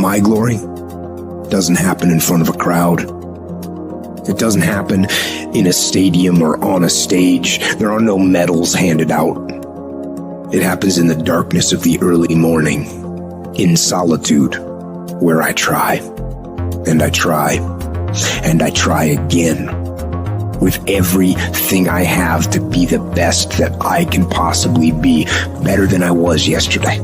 My glory doesn't happen in front of a crowd. It doesn't happen in a stadium or on a stage. There are no medals handed out. It happens in the darkness of the early morning, in solitude, where I try, and I try, and I try again, with everything I have to be the best that I can possibly be, better than I was yesterday,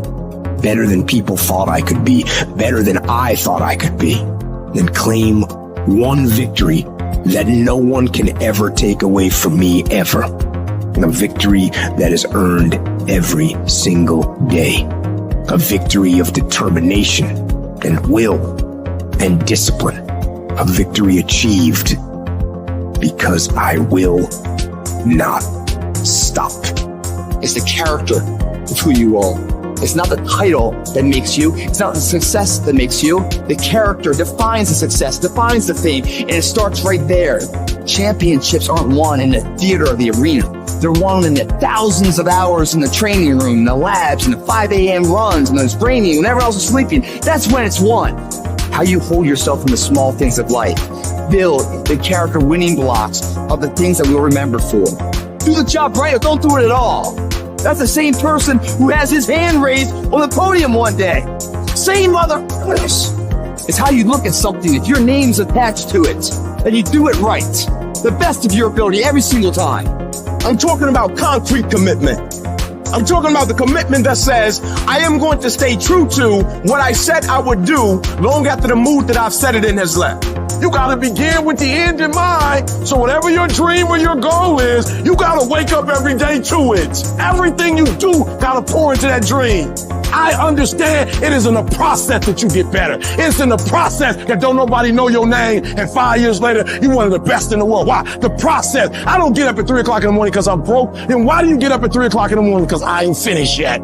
better than people thought I could be, better than I thought I could be, and claim one victory that no one can ever take away from me ever. A victory that is earned every single day. A victory of determination and will and discipline. A victory achieved because I will not stop. It's the character of who you are. It's not the title that makes you. It's not the success that makes you. The character defines the success, defines the fame, and it starts right there. Championships aren't won in the theater or the arena. They're won in the thousands of hours in the training room, in the labs, in the 5 a.m. runs, and those training, when everyone else is sleeping. That's when it's won. How you hold yourself in the small things of life. Build the character winning blocks of the things that we'll remember for. Do the job right or don't do it at all. That's the same person who has his hand raised on the podium one day. Same mother. It's how you look at something. If your name's attached to it, and you do it right, the best of your ability every single time. I'm talking about concrete commitment. I'm talking about the commitment that says, I am going to stay true to what I said I would do long after the mood that I've set it in has left. You gotta begin with the end in mind. So whatever your dream or your goal is, you gotta wake up every day to it. Everything you do gotta pour into that dream. I understand it is in the process that you get better. It's in the process that don't nobody know your name, and 5 years later, you're one of the best in the world. Why? The process. I don't get up at 3 o'clock in the morning because I'm broke. Then why do you get up at 3 o'clock in the morning? Because I ain't finished yet.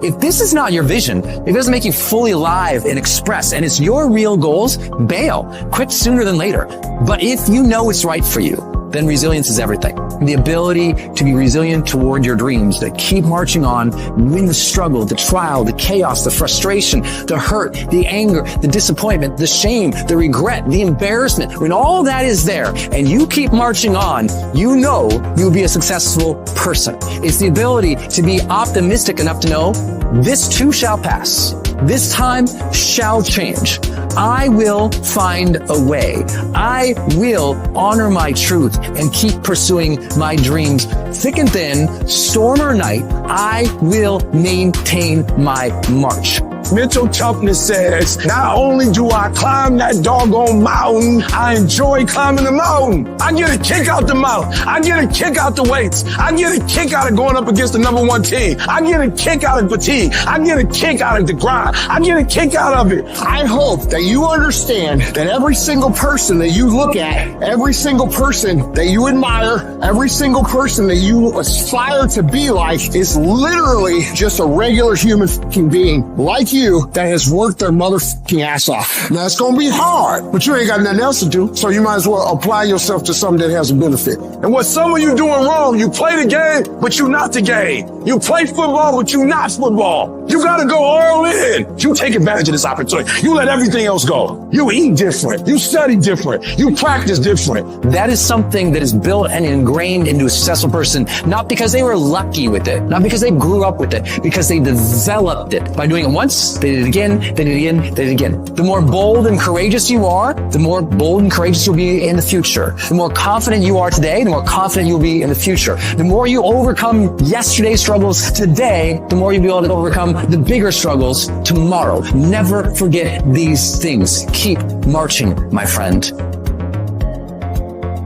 If this is not your vision, if it doesn't make you fully alive and express, and it's your real goals, bail. Quit sooner than later. But if you know it's right for you, then resilience is everything. The ability to be resilient toward your dreams, to keep marching on, win the struggle, the trial, the chaos, the frustration, the hurt, the anger, the disappointment, the shame, the regret, the embarrassment. When all that is there and you keep marching on, you know you'll be a successful person. It's the ability to be optimistic enough to know this too shall pass. This time shall change. I will find a way. I will honor my truth and keep pursuing my dreams. Thick and thin, storm or night, I will maintain my march. Mental toughness says, not only do I climb that doggone mountain, I enjoy climbing the mountain. I get a kick out the mountain. I get a kick out the weights. I get a kick out of going up against the number one team. I get a kick out of fatigue. I get a kick out of the grind. I get a kick out of it. I hope that you understand that every single person that you look at, every single person that you admire, every single person that you aspire to be like is literally just a regular human fucking being like you that has worked their motherfucking ass off. Now, it's going to be hard, but you ain't got nothing else to do, so you might as well apply yourself to something that has a benefit. And what some of you doing wrong, you play the game, but you not the game. You play football, but you not football. You got to go all in. You take advantage of this opportunity. You let everything else go. You eat different. You study different. You practice different. That is something that is built and ingrained into a successful person, not because they were lucky with it, not because they grew up with it, because they developed it by doing it once. They did it again, they did it again, they did it again. The more bold and courageous you are, the more bold and courageous you'll be in the future. The more confident you are today, the more confident you'll be in the future. The more you overcome yesterday's struggles today, the more you'll be able to overcome the bigger struggles tomorrow. Never forget these things. Keep marching, my friend.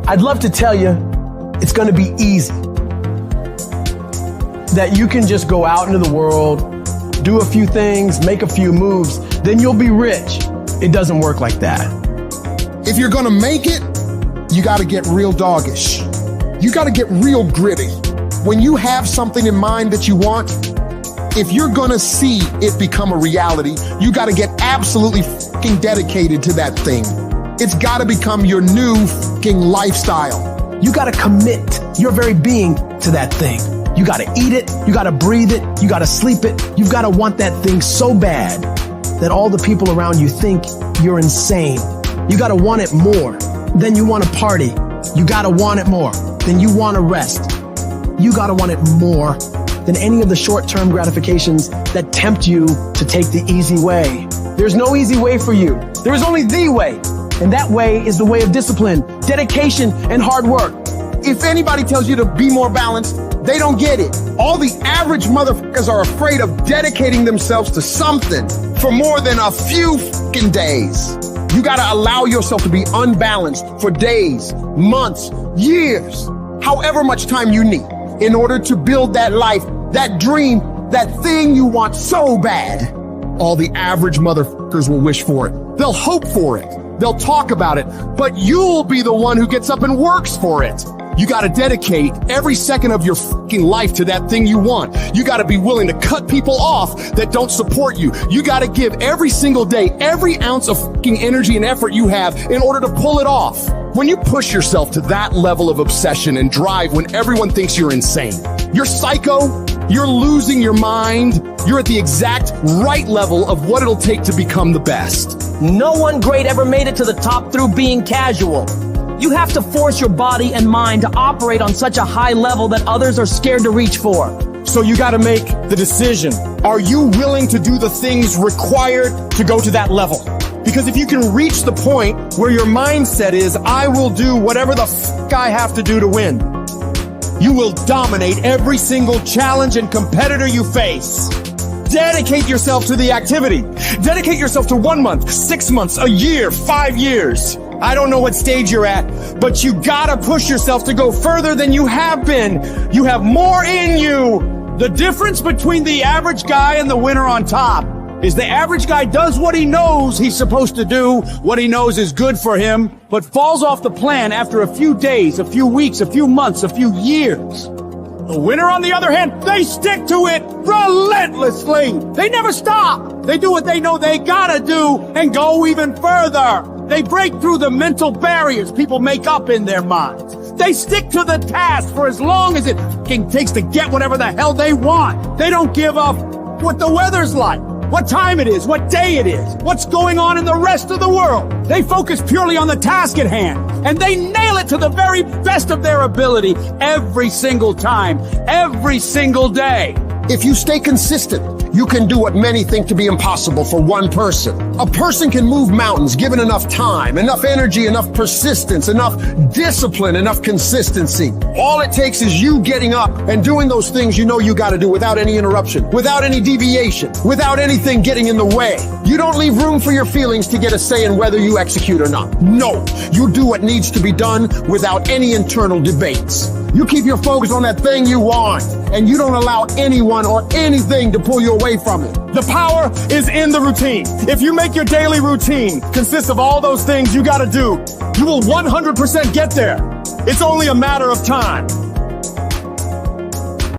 I'd love to tell you it's going to be easy. That you can just go out into the world, do a few things, make a few moves, then you'll be rich. It doesn't work like that. If you're going to make it, you got to get real doggish. You got to get real gritty. When you have something in mind that you want, if you're going to see it become a reality, you got to get absolutely fucking dedicated to that thing. It's got to become your new fucking lifestyle. You got to commit your very being to that thing. You got to eat it. You got to breathe it. You got to sleep it. You've got to want that thing so bad. that all the people around you think you're insane. You gotta want it more. Then you want to party. You gotta want it more. Then you want to rest. You gotta want it more than any of the short-term gratifications that tempt you to take the easy way. There's no easy way for you. There is only the way. And that way is the way of discipline, dedication, and hard work. If anybody tells you to be more balanced, they don't get it. All the average motherfuckers are afraid of dedicating themselves to something for more than a few fucking days. You gotta allow yourself to be unbalanced for days, months, years, however much time you need in order to build that life, that dream, that thing you want so bad. All the average motherfuckers will wish for it. They'll hope for it. They'll talk about it, but you'll be the one who gets up and works for it. You gotta dedicate every second of your fucking life to that thing you want. You gotta be willing to cut people off that don't support you. You gotta give every single day, every ounce of fucking energy and effort you have in order to pull it off. When you push yourself to that level of obsession and drive when everyone thinks you're insane, you're psycho, you're losing your mind, you're at the exact right level of what it'll take to become the best. No one great ever made it to the top through being casual. You have to force your body and mind to operate on such a high level that others are scared to reach for. So you gotta make the decision. Are you willing to do the things required to go to that level? Because if you can reach the point where your mindset is, I will do whatever the fuck I have to do to win, you will dominate every single challenge and competitor you face. Dedicate yourself to the activity. Dedicate yourself to 1 month, 6 months, a year, 5 years. I don't know what stage you're at, but you gotta push yourself to go further than you have been. You have more in you. The difference between the average guy and the winner on top is the average guy does what he knows he's supposed to do, what he knows is good for him, but falls off the plan after a few days, a few weeks, a few months, a few years. The winner, on the other hand, they stick to it relentlessly. They never stop. They do what they know they gotta do and go even further. They break through the mental barriers people make up in their minds. They stick to the task for as long as it takes to get whatever the hell they want. They don't give up what the weather's like, what time it is, what day it is, what's going on in the rest of the world. They focus purely on the task at hand, and they nail it to the very best of their ability every single time, every single day. If you stay consistent, you can do what many think to be impossible for one person. A person can move mountains given enough time, enough energy, enough persistence, enough discipline, enough consistency. All it takes is you getting up and doing those things you know you gotta do without any interruption, without any deviation, without anything getting in the way. You don't leave room for your feelings to get a say in whether you execute or not. No, you do what needs to be done without any internal debates. You keep your focus on that thing you want, and you don't allow anyone or anything to pull you away from it. The power is in the routine. If you make your daily routine consist of all those things you gotta do, you will 100% get there. It's only a matter of time.